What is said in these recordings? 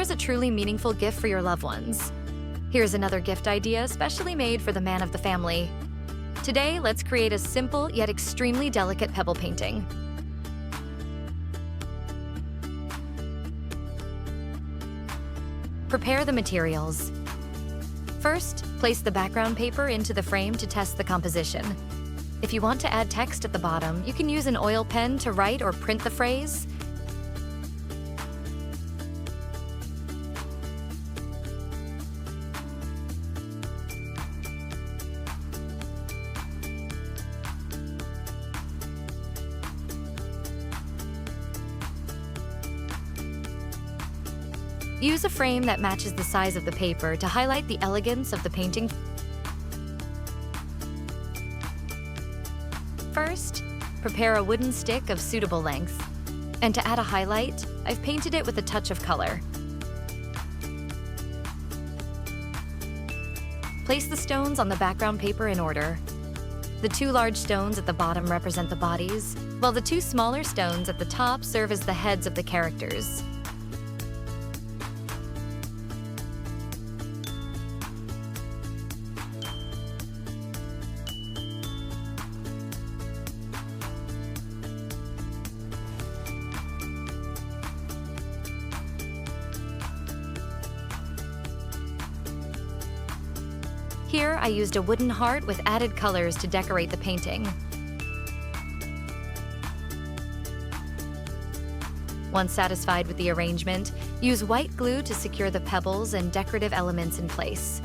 ensures a truly meaningful gift for your loved ones. Here's another gift idea specially made for the man of the family. Today, let's create a simple yet extremely delicate pebble painting. Prepare the materials. First, place the background paper into the frame to test the composition. If you want to add text at the bottom, you can use an oil pen to write or print the phrase. Use a frame that matches the size of the paper to highlight the elegance of the painting. First, prepare a wooden stick of suitable length. And to add a highlight, I've painted it with a touch of color. Place the stones on the background paper in order. The two large stones at the bottom represent the bodies, while the two smaller stones at the top serve as the heads of the characters. Here, I used a wooden heart with added colors to decorate the painting. Once satisfied with the arrangement, use white glue to secure the pebbles and decorative elements in place.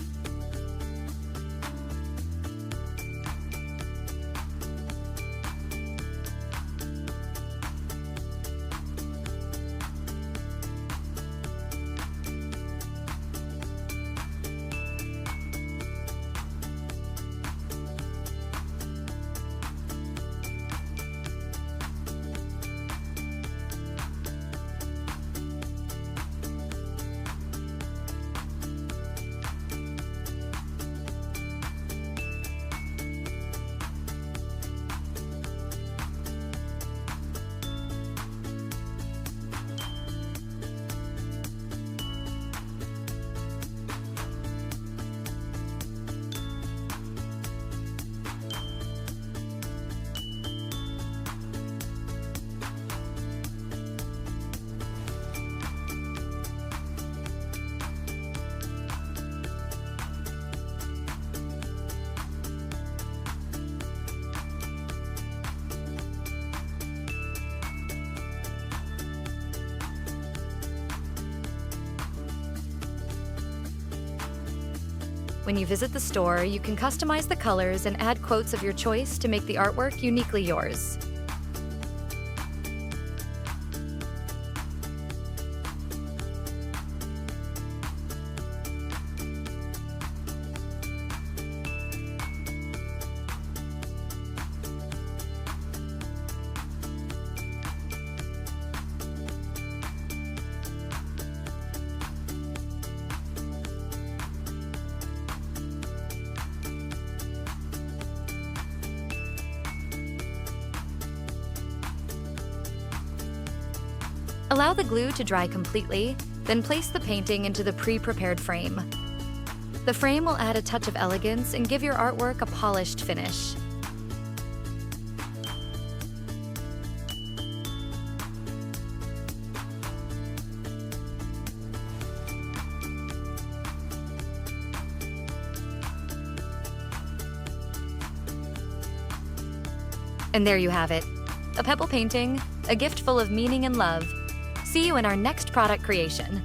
When you visit the store, you can customize the colors and add quotes of your choice to make the artwork uniquely yours. Allow the glue to dry completely, then place the painting into the pre-prepared frame. The frame will add a touch of elegance and give your artwork a polished finish. And there you have it, a pebble painting, a gift full of meaning and love. See you in our next product creation.